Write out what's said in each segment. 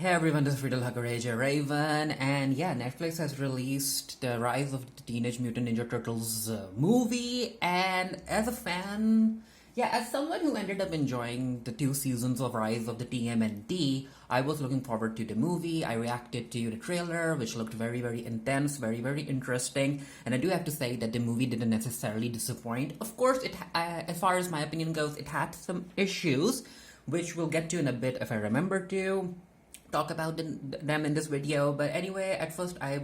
Hey everyone, this is Riddle Hagaraja Raven, and yeah, Netflix has released the Rise of the Teenage Mutant Ninja Turtles movie, and as a fan, as someone who ended up enjoying the 2 seasons of Rise of the TMNT, I was looking forward to the movie. I reacted to the trailer, which looked very, very intense, very, very interesting, and I do have to say that the movie didn't necessarily disappoint. Of course, as far as my opinion goes, it had some issues, which we'll get to in a bit if I remember to talk about them in this video. But anyway, at first I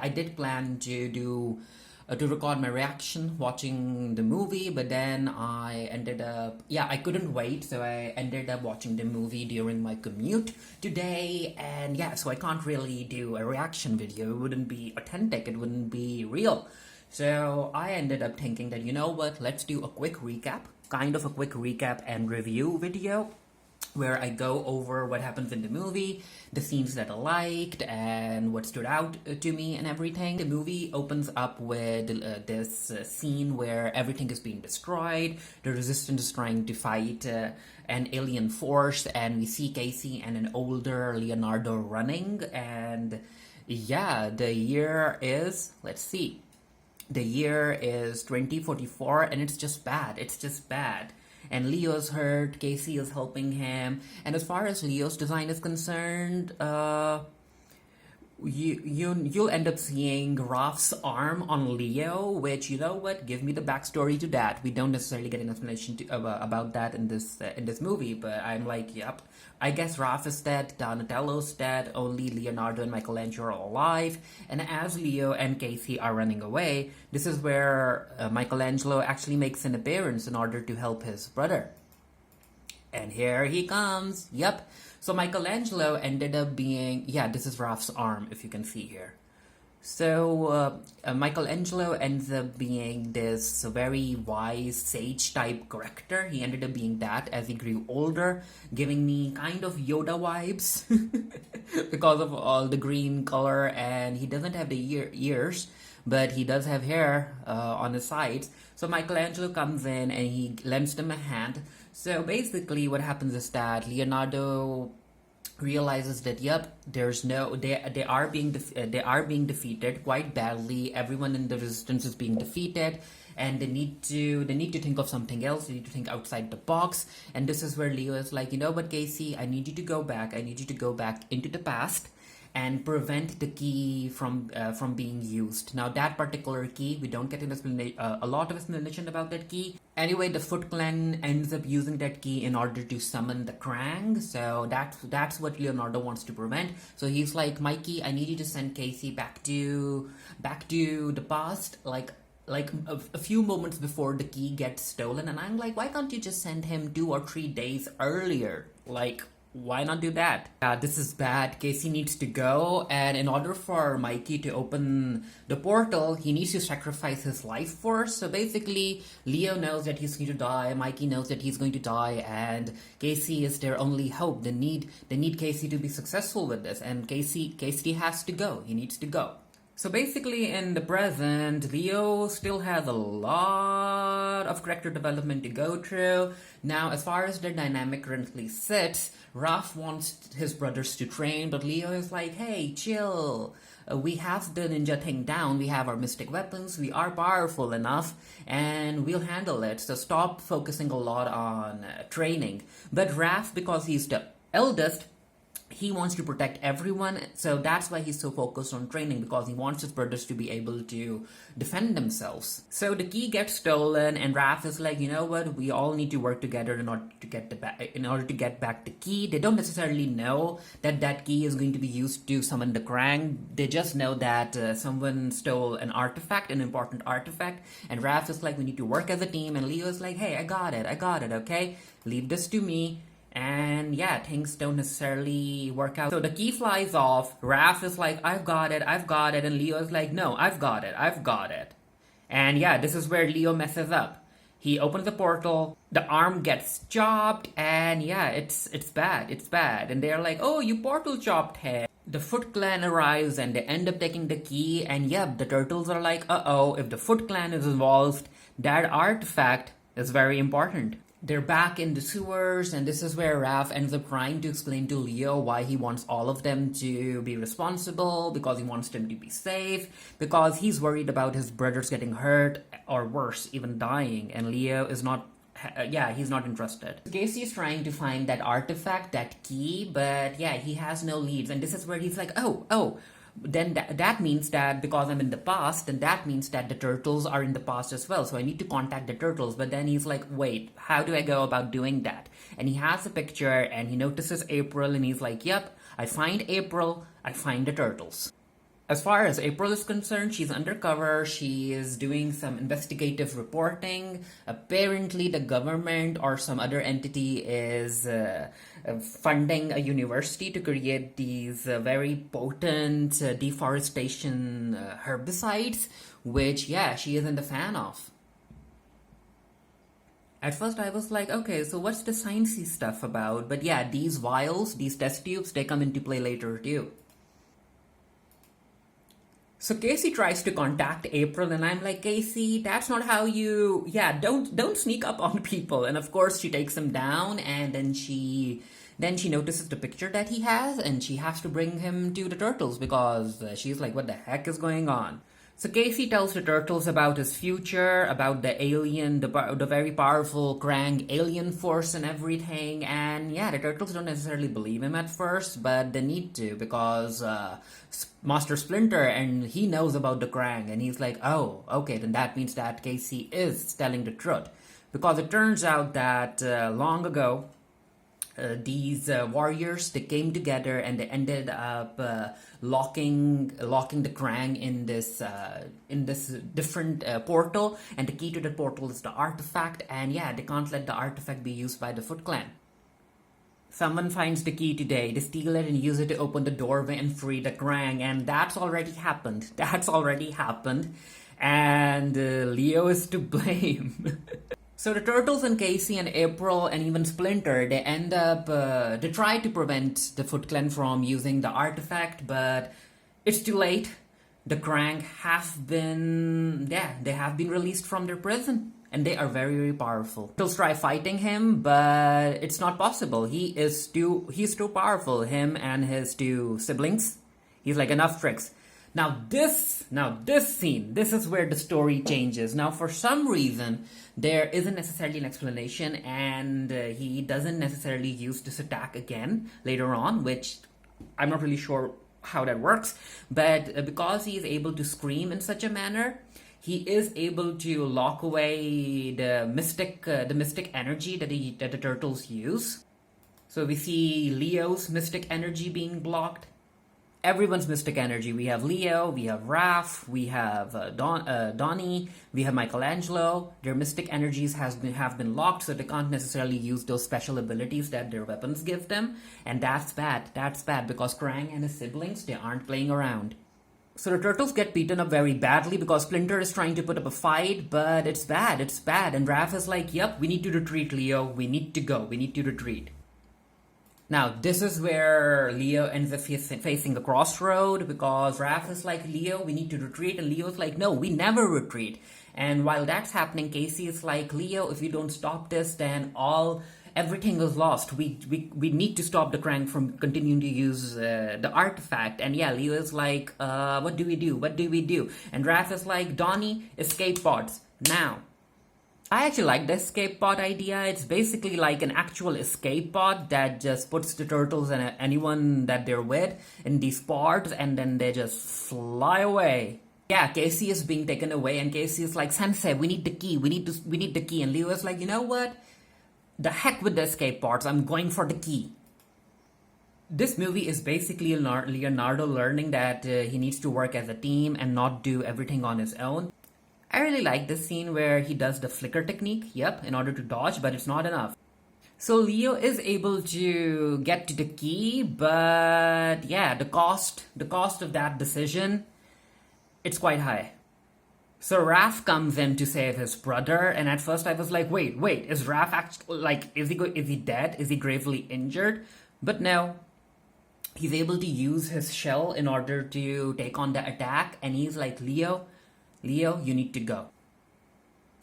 did plan to record my reaction watching the movie, but then I couldn't wait, so I ended up watching the movie during my commute today, and so I can't really do a reaction video. It wouldn't be authentic, it wouldn't be real. So I ended up thinking that, you know what, let's do a quick recap, kind of a quick recap and review video, where I go over what happens in the movie, the scenes that I liked, and what stood out to me and everything. The movie opens up with this scene where everything is being destroyed. The Resistance is trying to fight an alien force, and we see Casey and an older Leonardo running. And the year is, the year is 2044, and it's just bad. And Leo's hurt, Casey is helping him, and as far as Leo's design is concerned, you'll end up seeing Raph's arm on Leo, which, you know what, give me the backstory to that. We don't necessarily get an explanation about that in this movie, but I'm like, yep, I guess Raph is dead, Donatello's dead, only Leonardo and Michelangelo are alive, and as Leo and Casey are running away, this is where Michelangelo actually makes an appearance in order to help his brother. And here he comes, yep. So Michelangelo ended up being, this is Raph's arm, if you can see here. So Michelangelo ends up being this very wise sage type character. He ended up being that as he grew older, giving me kind of Yoda vibes because of all the green color, and he doesn't have the ears, but he does have hair on the sides. So Michelangelo comes in and he lends them a hand. So basically what happens is that Leonardo realizes that they are being defeated quite badly. Everyone in the Resistance is being defeated, and they need to think of something else. They need to think outside the box. And this is where Leo is like, you know what, Casey, I need you to go back into the past and prevent the key from being used. Now that particular key, we don't get a lot of explanation about that key. Anyway, the Foot Clan ends up using that key in order to summon the Krang. So that's what Leonardo wants to prevent. So he's like, Mikey, I need you to send Casey back to the past, like a few moments before the key gets stolen. And I'm like, why can't you just send him 2 or 3 days earlier? Like, why not do that? This is bad. Casey needs to go, and in order for Mikey to open the portal, he needs to sacrifice his life force. So basically, Leo knows that he's going to die, Mikey knows that he's going to die, and Casey is their only hope. They need Casey to be successful with this, and Casey has to go. He needs to go. So basically, in the present, Leo still has a lot of character development to go through. Now, as far as their dynamic currently sits, Raph wants his brothers to train, but Leo is like, hey, chill. We have the ninja thing down. We have our mystic weapons. We are powerful enough, and we'll handle it. So stop focusing a lot on training. But Raph, because he's the eldest, he wants to protect everyone, so that's why he's so focused on training, because he wants his brothers to be able to defend themselves. So the key gets stolen, and Raph is like, you know what, we all need to work together in order to get back the key. They don't necessarily know that key is going to be used to summon the Krang. They just know that someone stole an important artifact, and Raph is like, we need to work as a team, and Leo is like, hey, I got it, okay? Leave this to me. And things don't necessarily work out. So the key flies off. Raph is like, I've got it. And Leo is like, no, I've got it. And this is where Leo messes up. He opens the portal, the arm gets chopped, and it's bad. And they're like, oh, you portal chopped head. The Foot Clan arrives, and they end up taking the key, and the Turtles are like, uh-oh, if the Foot Clan is involved, that artifact is very important. They're back in the sewers, and this is where Raph ends up trying to explain to Leo why he wants all of them to be responsible, because he wants them to be safe, because he's worried about his brothers getting hurt, or worse, even dying, and Leo is not he's not interested. Casey is trying to find that artifact, that key, but yeah, he has no leads, and this is where he's like, oh, then that means that because I'm in the past, then that means that the turtles are in the past as well. So I need to contact the turtles. But then he's like, wait, how do I go about doing that? And he has a picture and he notices April and he's like, yep, I find April, I find the turtles. As far as April is concerned, she's undercover. She is doing some investigative reporting. Apparently, the government or some other entity is funding a university to create these very potent deforestation herbicides, which, yeah, she isn't a fan of. At first I was like, okay, so what's the sciencey stuff about? But yeah, these vials, these test tubes, they come into play later too. So Casey tries to contact April and I'm like, Casey, that's not how you, don't sneak up on people. And of course she takes him down and then she notices the picture that he has and she has to bring him to the turtles because she's like, what the heck is going on? So Casey tells the turtles about his future, about the alien, the very powerful Krang alien force and everything. And yeah, the turtles don't necessarily believe him at first, but they need to because Master Splinter and he knows about the Krang. And he's like, oh, okay, then that means that Casey is telling the truth. Because it turns out that long ago, these warriors, they came together and they ended up locking the Krang in this different portal, and the key to the portal is the artifact, and yeah, they can't let the artifact be used by the Foot Clan. Someone finds the key today, they steal it and use it to open the doorway and free the Krang, and that's already happened. And Leo is to blame. So the Turtles and Casey and April and even Splinter, they end up, they try to prevent the Foot Clan from using the artifact, but it's too late. The Krang have been, they have been released from their prison. And they are very, very powerful. Turtles try fighting him, but it's not possible. He's too powerful, him and his two siblings. He's like, enough tricks. Now this scene, this is where the story changes. Now for some reason, there isn't necessarily an explanation and he doesn't necessarily use this attack again later on, which I'm not really sure how that works. But because he is able to scream in such a manner, he is able to lock away the mystic energy that the turtles use. So we see Leo's mystic energy being blocked. Everyone's mystic energy. We have Leo, we have Raph, we have Donnie, we have Michelangelo. Their mystic energies have been locked, so they can't necessarily use those special abilities that their weapons give them. And that's bad. That's bad because Krang and his siblings, they aren't playing around. So the turtles get beaten up very badly because Splinter is trying to put up a fight, but it's bad. And Raph is like, yep, we need to retreat, Leo. We need to go. We need to retreat. Now, this is where Leo ends up facing a crossroad because Raph is like, Leo, we need to retreat. And Leo's like, no, we never retreat. And while that's happening, Casey is like, Leo, if you don't stop this, then everything is lost. We need to stop the Krang from continuing to use the artifact. And yeah, Leo is like, what do we do? And Raph is like, Donnie, escape pods, now. I actually like the escape pod idea. It's basically like an actual escape pod that just puts the turtles and anyone that they're with in these pods and then they just fly away. Yeah, Casey is being taken away and Casey is like, Sensei, we need the key. We need the key. And Leo is like, you know what? The heck with the escape pods. I'm going for the key. This movie is basically Leonardo learning that he needs to work as a team and not do everything on his own. I really like this scene where he does the flicker technique, in order to dodge, but it's not enough. So Leo is able to get to the key, but yeah, the cost of that decision, it's quite high. So Raph comes in to save his brother, and at first I was like, wait, is Raph actually, is he dead? Is he gravely injured? But no. He's able to use his shell in order to take on the attack, and he's like, Leo, you need to go.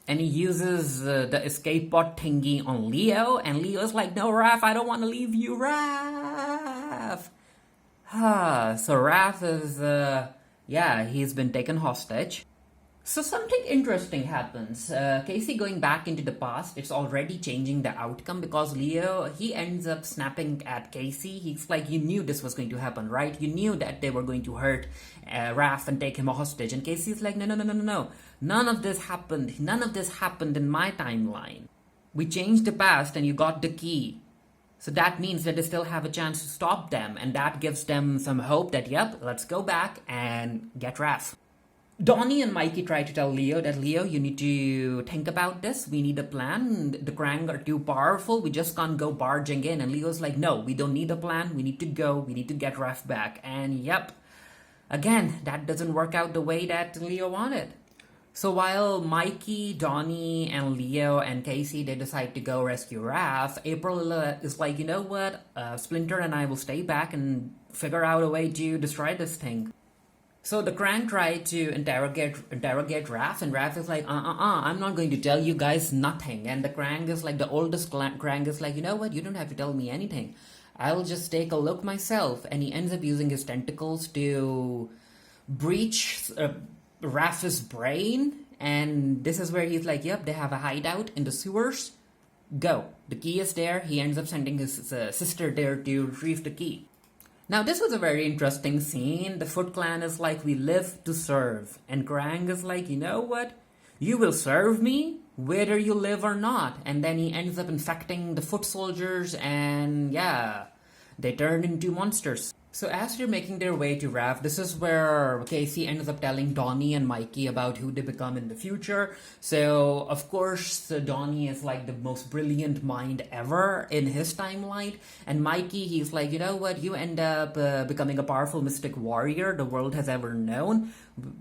and he uses the escape pod thingy on Leo, and Leo's like, no, Raph, I don't want to leave you, Raph. So Raph is, he's been taken hostage. So something interesting happens. Casey going back into the past, it's already changing the outcome because Leo, he ends up snapping at Casey. He's like, you knew this was going to happen, right? You knew that they were going to hurt Raph and take him hostage. And Casey's like, no. None of this happened. None of this happened in my timeline. We changed the past and you got the key. So that means that they still have a chance to stop them. And that gives them some hope that, yep, let's go back and get Raph. Donnie and Mikey try to tell Leo that, Leo, you need to think about this. We need a plan. The Krang are too powerful. We just can't go barging in. And Leo's like, no, we don't need a plan. We need to go. We need to get Raph back. And yep, again, that doesn't work out the way that Leo wanted. So while Mikey, Donnie, and Leo and Casey, they decide to go rescue Raph, April is like, you know what? Splinter and I will stay back and figure out a way to destroy this thing. So the Krang try to interrogate Raph, and Raph is like, I'm not going to tell you guys nothing. And the Krang is like, the oldest Krang is like, you know what, you don't have to tell me anything. I'll just take a look myself. And he ends up using his tentacles to breach Raph's brain. And this is where he's like, yep, they have a hideout in the sewers. Go. The key is there. He ends up sending his sister there to retrieve the key. Now, this was a very interesting scene. The Foot Clan is like, we live to serve. And Krang is like, you know what? You will serve me whether you live or not. And then he ends up infecting the foot soldiers and they turn into monsters. So as they're making their way to Raph, this is where Casey ends up telling Donnie and Mikey about who they become in the future. So, of course, Donnie is like the most brilliant mind ever in his timeline. And Mikey, he's like, you know what, you end up becoming a powerful mystic warrior the world has ever known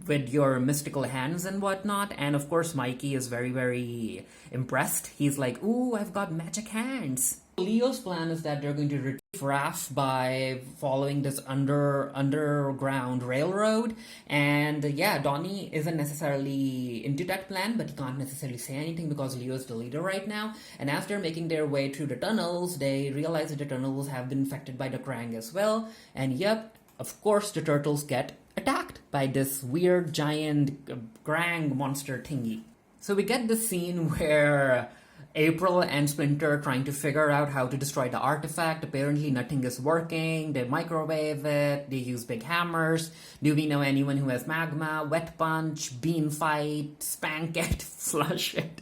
with your mystical hands and whatnot. And of course, Mikey is very, very impressed. He's like, ooh, I've got magic hands. Leo's plan is that they're going to retrieve Raph by following this underground railroad. And Donnie isn't necessarily into that plan, but he can't necessarily say anything because Leo's the leader right now. And as they're making their way through the tunnels, they realize that the tunnels have been infected by the Krang as well. And yep, of course the turtles get attacked by this weird giant Krang monster thingy. So we get the scene where April and Splinter are trying to figure out how to destroy the artifact. Apparently nothing is working. They microwave it. They use big hammers. Do we know anyone who has magma, wet punch, beam fight, spank it, flush it?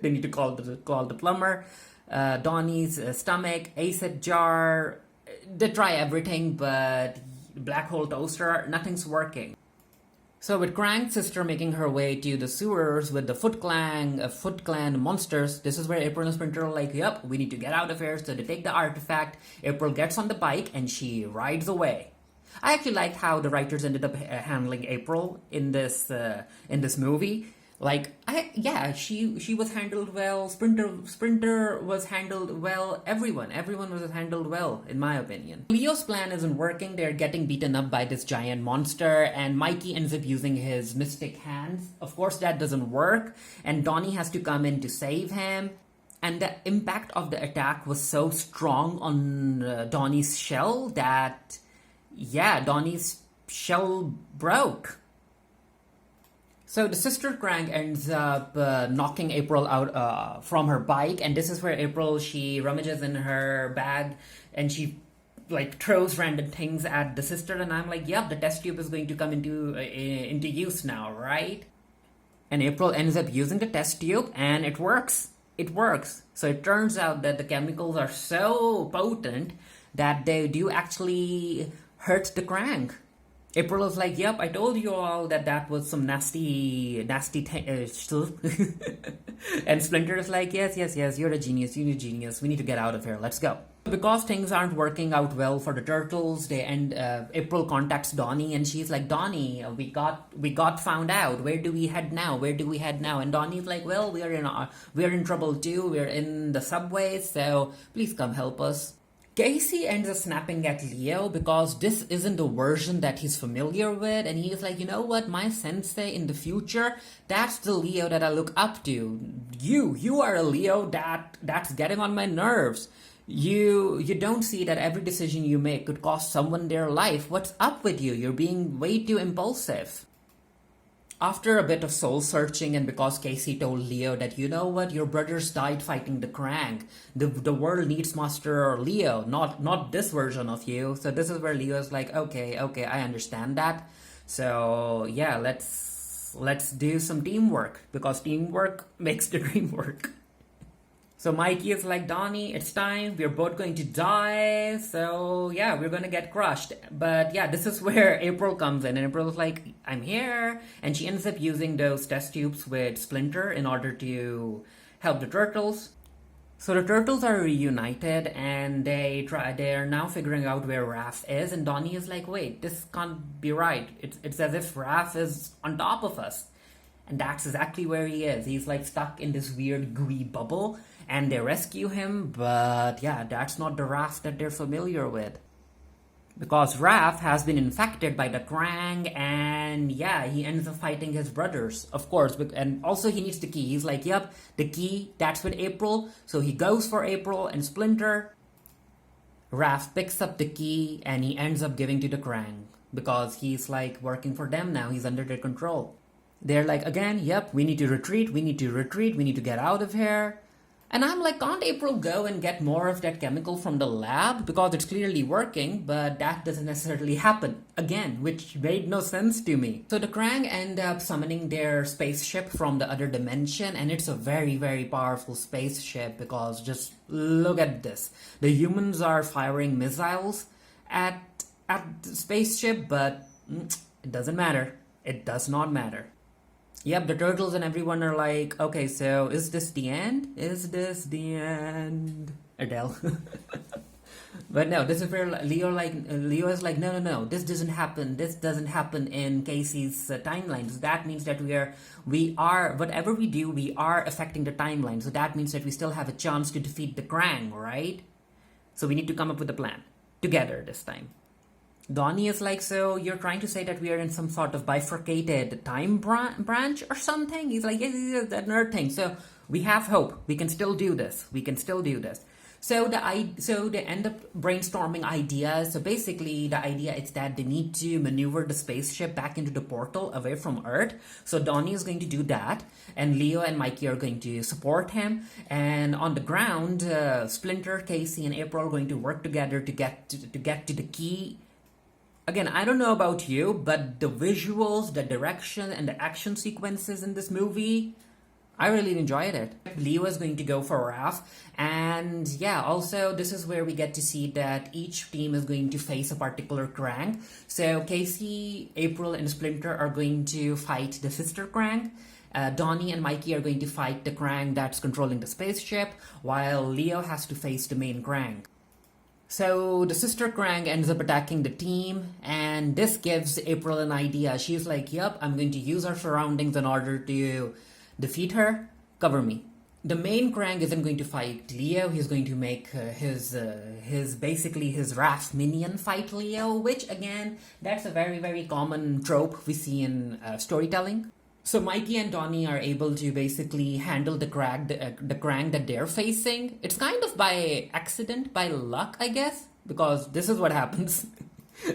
They need to call the plumber. Donnie's stomach, acid jar. They try everything, but black hole toaster, nothing's working. So with Krang's sister making her way to the sewers with the Foot Clan monsters, this is where April and Splinter are like, yep, we need to get out of here. So they take the artifact. April gets on the bike and she rides away. I actually liked how the writers ended up handling April in this movie. Like, she was handled well. Splinter was handled well. Everyone was handled well, in my opinion. Leo's plan isn't working. They're getting beaten up by this giant monster, and Mikey ends up using his mystic hands. Of course, that doesn't work, and Donnie has to come in to save him. And the impact of the attack was so strong on Donnie's shell that, Donnie's shell broke. So the sister Krang ends up knocking April out from her bike, and this is where April, she rummages in her bag and she like throws random things at the sister, and I'm like, yep, the test tube is going to come into use now, right? And April ends up using the test tube and it works. It works. So it turns out that the chemicals are so potent that they do actually hurt the Krang. April is like, yep, I told you all that was some nasty stuff. And Splinter is like, yes, you're a genius, we need to get out of here, let's go. Because things aren't working out well for the Turtles, April contacts Donnie and she's like, Donnie, we got found out. Where do we head now? And Donnie's like, well, we're in trouble too. We're in the subway, so please come help us. Casey ends up snapping at Leo because this isn't the version that he's familiar with, and he's like, you know what, my sensei in the future, that's the Leo that I look up to. You are a Leo that's getting on my nerves. You don't see that every decision you make could cost someone their life. What's up with you? You're being way too impulsive. After a bit of soul searching, and because Casey told Leo that, you know what, your brothers died fighting the Krang. The world needs Master Leo, not this version of you. So this is where Leo's like, okay, I understand that. So yeah, let's do some teamwork, because teamwork makes the dream work. So Mikey is like, Donnie, it's time. We're both going to die. So yeah, we're going to get crushed. But yeah, this is where April comes in. And April's like, I'm here. And she ends up using those test tubes with Splinter in order to help the turtles. So the turtles are reunited, and they're now figuring out where Raph is. And Donnie is like, wait, this can't be right. It's as if Raph is on top of us. And that's exactly where he is. He's like stuck in this weird gooey bubble, and they rescue him, but yeah, that's not the Raph that they're familiar with. Because Raph has been infected by the Krang, and yeah, he ends up fighting his brothers, of course, and also he needs the key. He's like, yep, the key, that's with April, so he goes for April and Splinter. Raph picks up the key, and he ends up giving to the Krang, because he's like working for them now, he's under their control. They're like, again, yep, we need to retreat, we need to get out of here. And I'm like, can't April go and get more of that chemical from the lab? Because it's clearly working, but that doesn't necessarily happen. Again, which made no sense to me. So the Krang end up summoning their spaceship from the other dimension, and it's a very, very powerful spaceship, because just look at this. The humans are firing missiles at the spaceship, but it doesn't matter. It does not matter. Yep, the turtles and everyone are like, okay, so is this the end? Is this the end? Adele. But no, this is where Leo is like, no, this doesn't happen. This doesn't happen in Casey's timeline. So that means that we are, whatever we do, we are affecting the timeline. So that means that we still have a chance to defeat the Krang, right? So we need to come up with a plan together this time. Donnie is like, so you're trying to say that we are in some sort of bifurcated time branch or something? He's like, yeah, that nerd thing. So we have hope. We can still do this. So they end up brainstorming ideas. So basically, the idea is that they need to maneuver the spaceship back into the portal away from Earth. So Donnie is going to do that, and Leo and Mikey are going to support him. And on the ground, Splinter, Casey, and April are going to work together to get to the key. Again, I don't know about you, but the visuals, the direction, and the action sequences in this movie, I really enjoyed it. Leo is going to go for Raph, and yeah, also this is where we get to see that each team is going to face a particular Krang. So Casey, April, and Splinter are going to fight the sister Krang. Donnie and Mikey are going to fight the Krang that's controlling the spaceship, while Leo has to face the main Krang. So the sister Krang ends up attacking the team, and this gives April an idea. She's like, yep, I'm going to use our surroundings in order to defeat her. Cover me. The main Krang isn't going to fight Leo. He's going to make his Raph minion fight Leo, which again, that's a very, very common trope we see in storytelling. So Mikey and Donnie are able to basically handle the Krang that they're facing. It's kind of by accident, by luck, I guess, because this is what happens.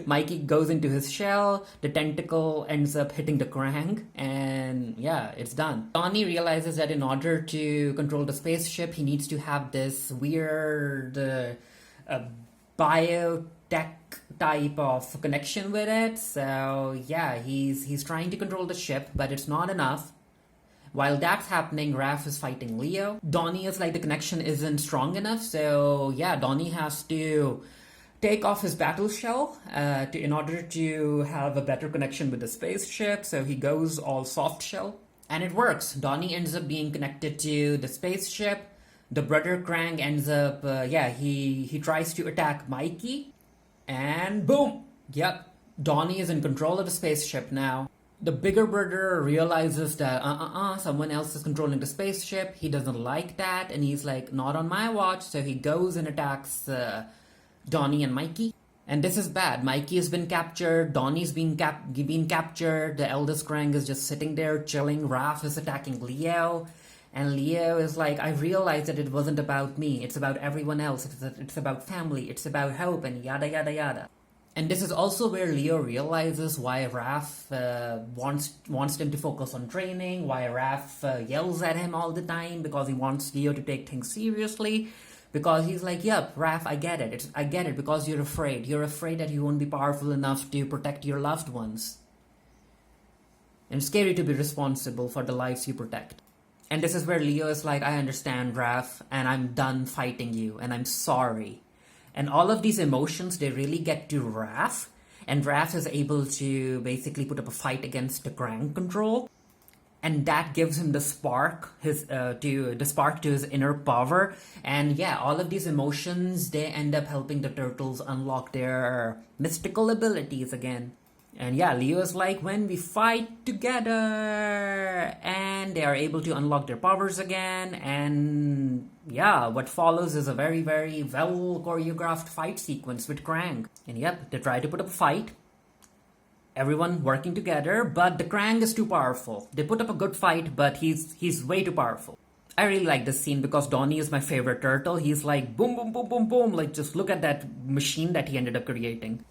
Mikey goes into his shell, the tentacle ends up hitting the Krang, and yeah, it's done. Donnie realizes that in order to control the spaceship, he needs to have this weird biotech type of connection with it. So yeah, he's trying to control the ship, but it's not enough. While that's happening, Raph is fighting Leo. Donnie is like, the connection isn't strong enough, so yeah, Donnie has to take off his battle shell in order to have a better connection with the spaceship. So he goes all soft shell, and it works. Donnie ends up being connected to the spaceship. The brother Krang ends up, he tries to attack Mikey. And boom! Yep, Donnie is in control of the spaceship now. The bigger brother realizes that someone else is controlling the spaceship. He doesn't like that, and he's like, not on my watch. So he goes and attacks Donnie and Mikey. And this is bad. Mikey has been captured. Donnie's been captured. The eldest Krang is just sitting there chilling. Raph is attacking Leo. And Leo is like, I realized that it wasn't about me. It's about everyone else. It's about family. It's about hope and yada yada yada. And this is also where Leo realizes why Raph wants him to focus on training, why Raph yells at him all the time, because he wants Leo to take things seriously. Because he's like, yep, Raph, I get it. I get it because you're afraid. You're afraid that you won't be powerful enough to protect your loved ones. And it's scary to be responsible for the lives you protect. And this is where Leo is like, I understand, Raph, and I'm done fighting you, and I'm sorry. And all of these emotions, they really get to Raph. And Raph is able to basically put up a fight against the Krang control. And that gives him the spark, to his inner power. And yeah, all of these emotions, they end up helping the turtles unlock their mystical abilities again. And yeah, Leo is like, when we fight together, and they are able to unlock their powers again. And yeah, what follows is a very, very well choreographed fight sequence with Krang. And yep, they try to put up a fight. Everyone working together, but the Krang is too powerful. They put up a good fight, but he's way too powerful. I really like this scene because Donnie is my favorite turtle. He's like, boom, boom, boom, boom, boom. Like, just look at that machine that he ended up creating.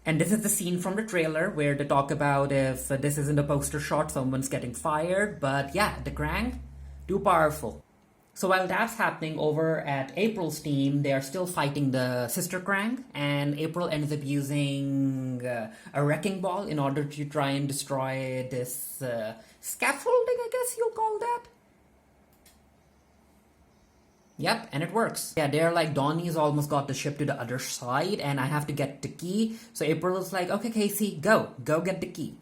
And this is the scene from the trailer where they talk about if this isn't a poster shot, someone's getting fired. But yeah, the Krang, too powerful. So while that's happening over at April's team, they are still fighting the sister Krang, and April ends up using a wrecking ball in order to try and destroy this scaffolding, I guess you'll call that. Yep, and it works. Yeah, they're like, Donnie's almost got the ship to the other side, and I have to get the key. So April is like, okay, Casey, go get the key.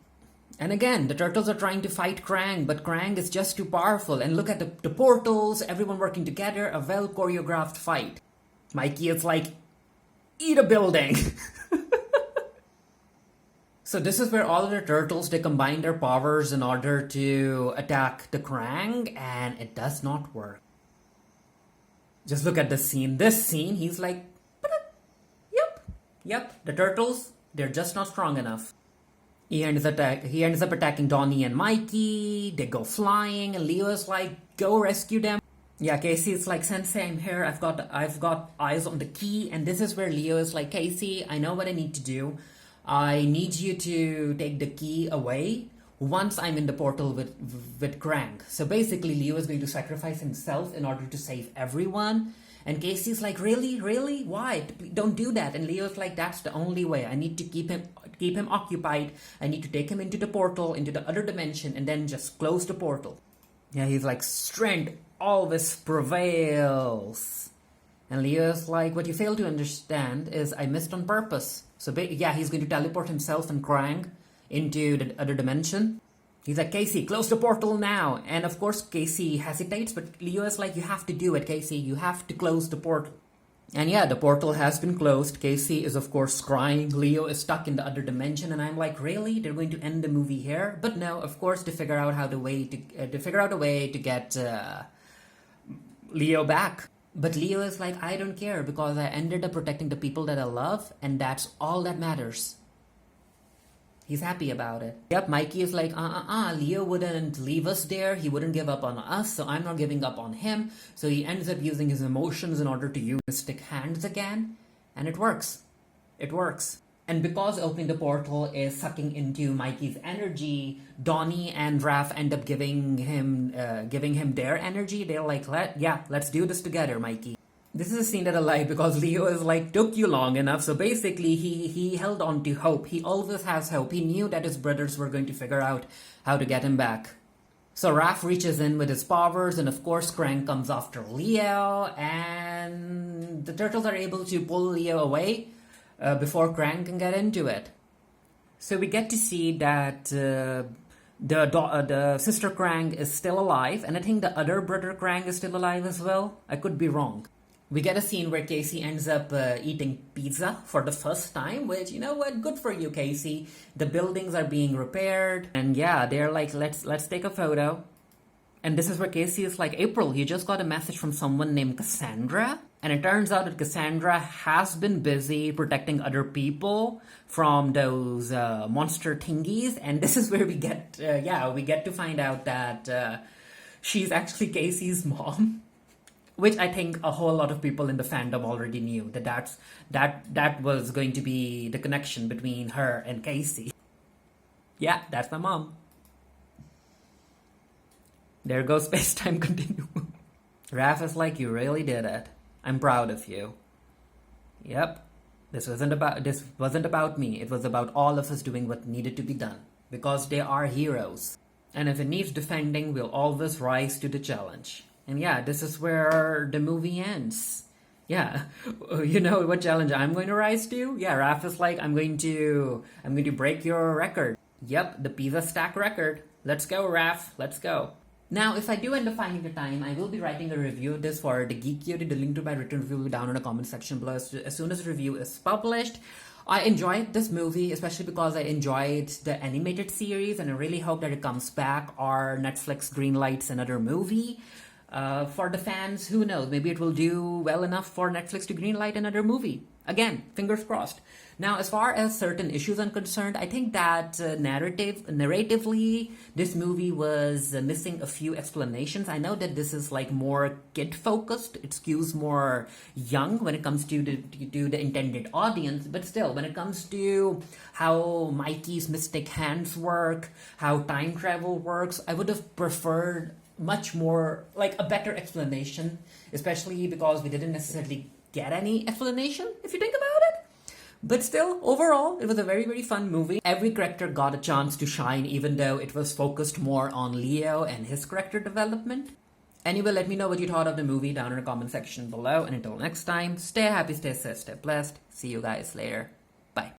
And again, the turtles are trying to fight Krang, but Krang is just too powerful. And look at the portals, everyone working together, a well-choreographed fight. Mikey is like, eat a building! So this is where all of the turtles, they combine their powers in order to attack the Krang, and it does not work. Just look at this scene. This scene, he's like, yep, the turtles, they're just not strong enough. He ends up attacking Donnie and Mikey. They go flying, and Leo is like, go rescue them. Yeah, Casey is like, Sensei, I'm here. I've got eyes on the key. And this is where Leo is like, Casey, I know what I need to do. I need you to take the key away once I'm in the portal with Krang. So basically, Leo is going to sacrifice himself in order to save everyone. And Casey's like, really? Why? Don't do that. And Leo's like, that's the only way. I need to keep him occupied. I need to take him into the portal, into the other dimension, and then just close the portal. Yeah, he's like, strength always prevails. And Leo's like, what you fail to understand is I missed on purpose. So yeah, he's going to teleport himself and Krang into the other dimension. He's like, Casey, close the portal now. And of course, Casey hesitates, but Leo is like, you have to do it, Casey. You have to close the portal. And yeah, the portal has been closed. Casey is, of course, crying. Leo is stuck in the other dimension. And I'm like, really? They're going to end the movie here? But no, of course, they figure out a way to get Leo back. But Leo is like, I don't care because I ended up protecting the people that I love. And that's all that matters. He's happy about it. Yep, Mikey is like, Leo wouldn't leave us there. He wouldn't give up on us, so I'm not giving up on him. So he ends up using his emotions in order to use mystic hands again. And it works. It works. And because opening the portal is sucking into Mikey's energy, Donnie and Raph end up giving him their energy. They're like, let's do this together, Mikey. This is a scene that I like because Leo is like, took you long enough. So basically, he held on to hope. He always has hope. He knew that his brothers were going to figure out how to get him back. So Raph reaches in with his powers, and of course, Krang comes after Leo, and the turtles are able to pull Leo away before Krang can get into it. So we get to see that the sister Krang is still alive, and I think the other brother Krang is still alive as well. I could be wrong. We get a scene where Casey ends up eating pizza for the first time, which, you know what, good for you, Casey. The buildings are being repaired, and yeah, they're like, let's take a photo. And this is where Casey is like, April, you just got a message from someone named Cassandra. And it turns out that Cassandra has been busy protecting other people from those monster thingies. And this is where we get to find out that she's actually Casey's mom. Which I think a whole lot of people in the fandom already knew, that was going to be the connection between her and Casey. Yeah, that's my mom. There goes space-time continuum. Raph is like, you really did it. I'm proud of you. Yep. This wasn't about me. It was about all of us doing what needed to be done. Because they are heroes. And if it needs defending, we'll always rise to the challenge. And yeah, this is where the movie ends. Yeah, you know what challenge I'm going to rise to? Yeah, Raph is like, I'm going to break your record. Yep, the pizza stack record. Let's go, Raph. Let's go. Now, if I do end up finding the time, I will be writing a review of this for the Geek Theory. The link to my written review will be down in the comment section below as soon as the review is published. I enjoyed this movie, especially because I enjoyed the animated series, and I really hope that it comes back or Netflix greenlights another movie. For the fans, who knows? Maybe it will do well enough for Netflix to greenlight another movie. Again, fingers crossed. Now, as far as certain issues are concerned, I think that narratively, this movie was missing a few explanations. I know that this is like more kid-focused. It skews more young when it comes to the intended audience. But still, when it comes to how Mikey's mystic hands work, how time travel works, I would have preferred much more, like a better explanation, especially because we didn't necessarily get any explanation, if you think about it. But still, overall, it was a very, very fun movie. Every character got a chance to shine, even though it was focused more on Leo and his character development. Anyway, let me know what you thought of the movie down in the comment section below. And until next time, stay happy, stay safe, stay blessed. See you guys later.